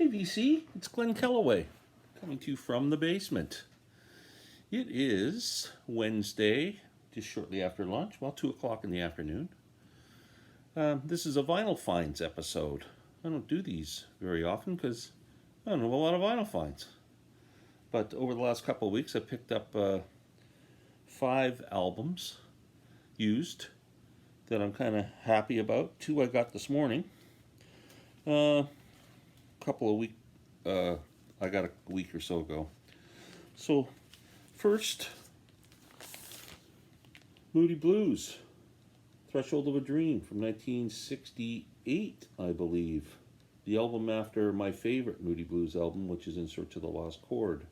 Hey VC, it's Glen Kellaway coming to you from the basement. It is Wednesday, just shortly after lunch, well 2 o'clock in the afternoon. This is a vinyl finds episode. I don't do these very often because I don't have a lot of vinyl finds. But over the last couple of weeks I picked up 5 albums used that I'm kind of happy about. 2 I got this morning. I got a week or so ago. So first, Moody Blues, Threshold of a Dream from 1968, I believe. The album after my favorite Moody Blues album, which is In Search of the Lost Chord.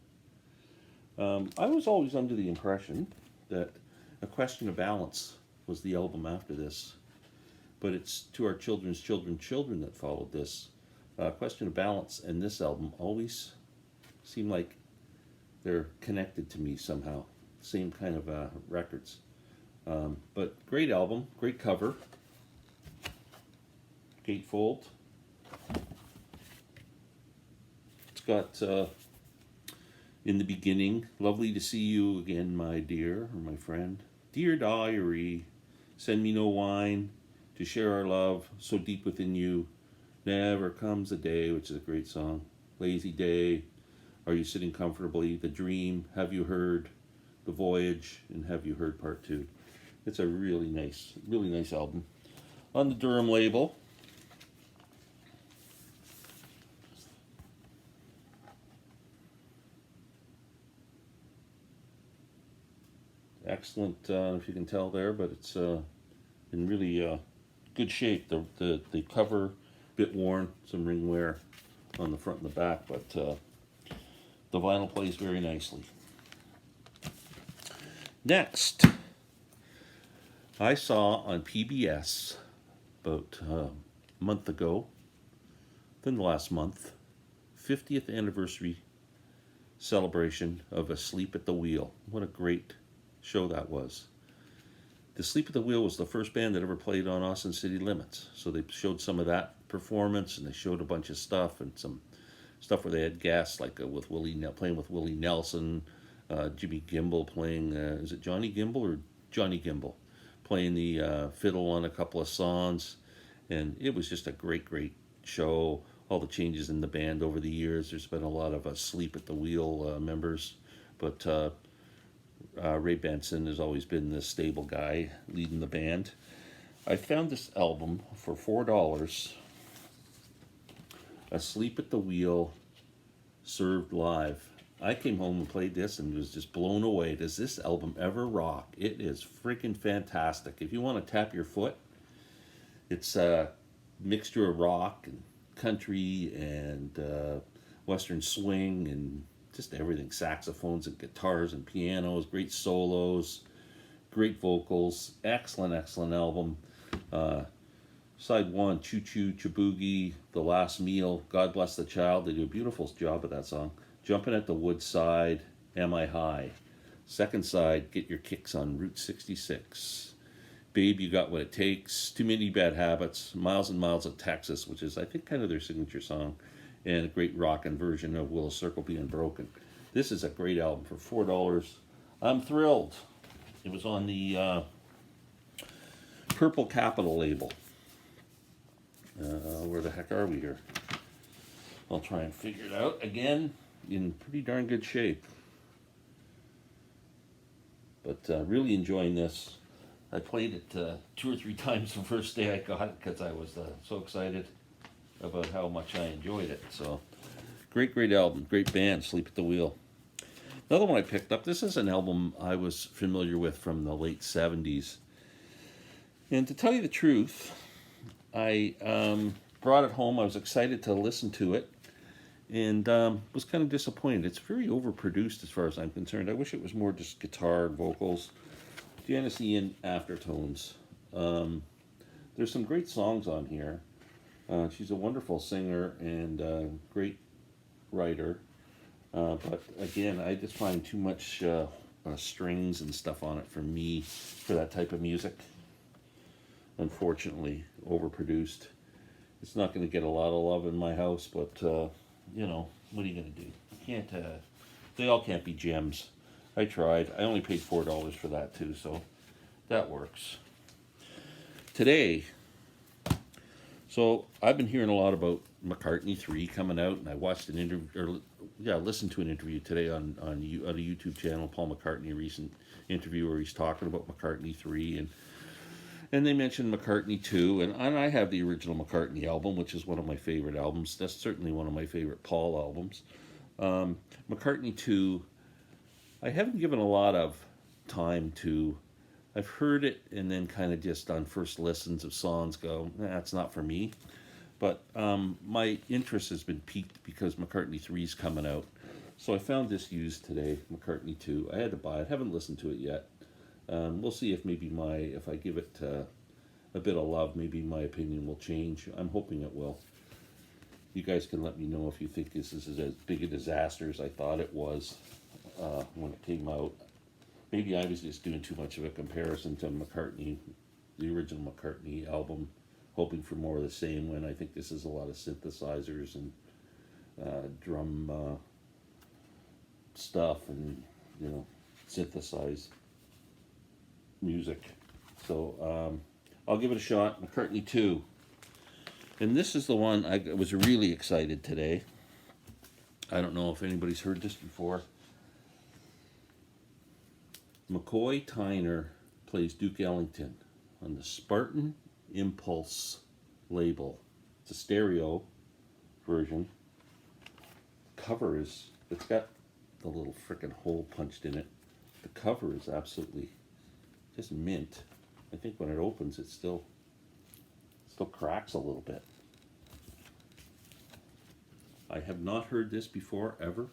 I was always under the impression that A Question of Balance was the album after this, but it's To Our Children's Children that followed this. Question of Balance and this album always seem like they're connected to me somehow. Same kind of records. But great album, great cover. Gatefold. It's got in the beginning, lovely to see you again, my dear, or my friend. Dear diary, send me no wine to share our love so deep within you. Never comes a day, which is a great song. Lazy day, are you sitting comfortably? The dream, have you heard? The voyage, and have you heard part 2? It's a really nice album. On the Durham label, excellent, if you can tell there, but it's in really good shape. The cover, bit worn, some ring wear on the front and the back, but the vinyl plays very nicely. Next, I saw on PBS about a month ago, within the last month, 50th anniversary celebration of Asleep at the Wheel. What a great show that was. The Asleep at the Wheel was the first band that ever played on Austin City Limits. So they showed some of that performance, and they showed a bunch of stuff, and some stuff where they had guests, like playing with Willie Nelson, Jimmy Gimbel playing, is it Johnny Gimbel or Johnny Gimbel? Playing the fiddle on a couple of songs. And it was just a great show. All the changes in the band over the years. There's been a lot of Asleep at the Wheel members, but Ray Benson has always been the stable guy leading the band. I found this album for $4. Asleep at the Wheel, served live. I came home and played this and was just blown away. Does this album ever rock? It is freaking fantastic. If you want to tap your foot, it's a mixture of rock and country and western swing and just everything, saxophones and guitars and pianos, great solos, great vocals, excellent album. Side 1, Choo Choo Chaboogie, The Last Meal, God Bless the Child. They do a beautiful job of that song. Jumping at the Woodside, Am I High? Second side, Get Your Kicks on Route 66. Babe, You Got What It Takes, Too Many Bad Habits, Miles and Miles of Texas, which is I think kind of their signature song, and a great rockin' version of Will a Circle Be Unbroken. This is a great album for $4. I'm thrilled. It was on the Purple Capital label. Where the heck are we here? I'll try and figure it out. Again, in pretty darn good shape. But really enjoying this. I played it 2 or 3 times the first day I got it because I was so excited about how much I enjoyed it. So, great album, great band, Sleep at the Wheel. Another one I picked up, this is an album I was familiar with from the late 70s. And to tell you the truth, I brought it home, I was excited to listen to it, and was kind of disappointed. It's very overproduced as far as I'm concerned. I wish it was more just guitar and vocals. Janice Ian aftertones. There's some great songs on here. She's a wonderful singer and great writer. But again, I just find too much strings and stuff on it for me, for that type of music. Unfortunately, overproduced. It's not going to get a lot of love in my house, but you know, what are you gonna do? You can't. They all can't be gems. I tried. I only paid $4 for that too, so that works. Today, so I've been hearing a lot about McCartney 3 coming out, and I watched an interview, or yeah, listened to an interview today on a YouTube channel, Paul McCartney, a recent interview where he's talking about McCartney 3, and they mentioned McCartney 2, and I have the original McCartney album, which is one of my favorite albums. That's certainly one of my favorite Paul albums. McCartney 2, I haven't given a lot of time to. I've heard it and then kind of just on first listens of songs go, it's not for me. But my interest has been piqued because McCartney 3 is coming out. So I found this used today, McCartney 2. I had to buy it. Haven't listened to it yet. We'll see if maybe if I give it a bit of love, maybe my opinion will change. I'm hoping it will. You guys can let me know if you think this is as big a disaster as I thought it was when it came out. Maybe I was just doing too much of a comparison to McCartney, the original McCartney album, hoping for more of the same, when I think this is a lot of synthesizers and drum stuff and, you know, synthesized music. So I'll give it a shot. McCartney 2. And this is the one I was really excited today. I don't know if anybody's heard this before. McCoy Tyner plays Duke Ellington on the Spartan Impulse label. It's a stereo version. Cover is, it's got the little frickin' hole punched in it. The cover is absolutely just mint. I think when it opens, it still cracks a little bit. I have not heard this before, ever.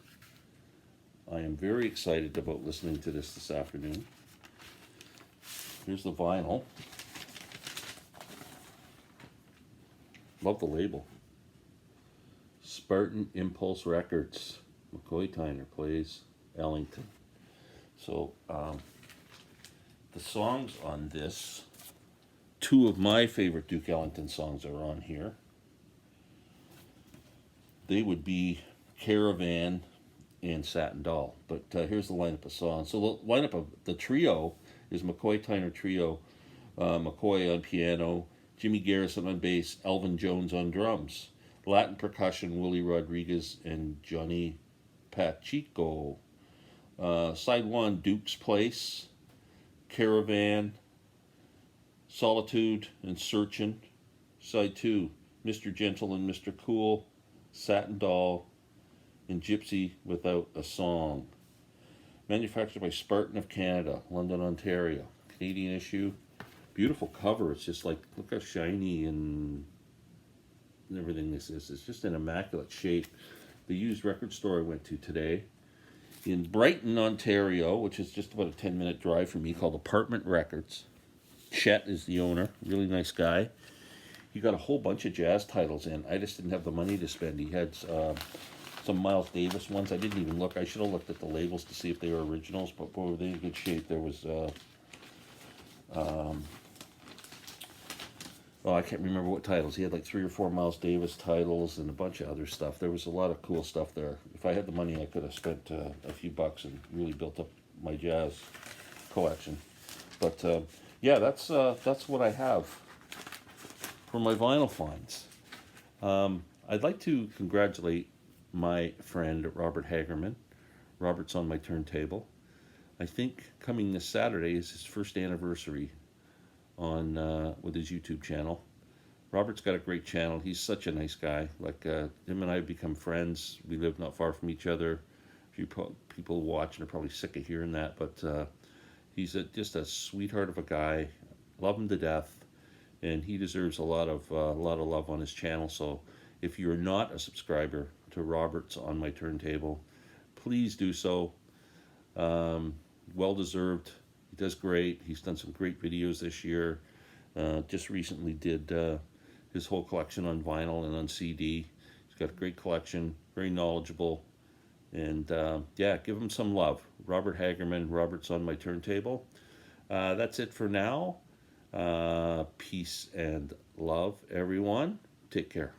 I am very excited about listening to this afternoon. Here's the vinyl. Love the label. Spartan Impulse Records. McCoy Tyner plays Ellington. So, the songs on this, two of my favorite Duke Ellington songs are on here. They would be Caravan and Satin Doll. But here's the lineup of songs. So the lineup of the trio is McCoy Tyner Trio, McCoy on piano, Jimmy Garrison on bass, Elvin Jones on drums, Latin percussion, Willie Rodriguez and Johnny Pacheco. Side 1, Duke's Place, Caravan, Solitude and Searchin'. Side 2, Mr. Gentle and Mr. Cool, Satin Doll, and Gypsy Without a Song. Manufactured by Spartan of Canada, London, Ontario. Canadian issue. Beautiful cover. It's just like, look how shiny and everything this is. It's just an immaculate shape. The used record store I went to today in Brighton, Ontario, which is just about a 10-minute drive from me, called Apartment Records. Chet is the owner. Really nice guy. He got a whole bunch of jazz titles in. I just didn't have the money to spend. He had some Miles Davis ones. I didn't even look. I should have looked at the labels to see if they were originals, but boy, were they in good shape. There was, I can't remember what titles. He had like 3 or 4 Miles Davis titles and a bunch of other stuff. There was a lot of cool stuff there. If I had the money, I could have spent a few bucks and really built up my jazz collection. But yeah, that's what I have for my vinyl finds. I'd like to congratulate my friend Robert Hagerman. Robert's on my turntable. I think coming this Saturday is his first anniversary on with his YouTube channel. Robert's got a great channel. He's such a nice guy. Like him and I have become friends. We live not far from each other. A few people watching are probably sick of hearing that, but he's just a sweetheart of a guy. Love him to death, and he deserves a lot of love on his channel. So if you're not a subscriber to Robert's on my turntable, please do so. Well deserved. He does great. He's done some great videos this year. Just recently did his whole collection on vinyl and on CD. He's got a great collection, very knowledgeable, and yeah, give him some love. Robert Hagerman, Robert's on my turntable. That's it for now. Peace and love, everyone. Take care.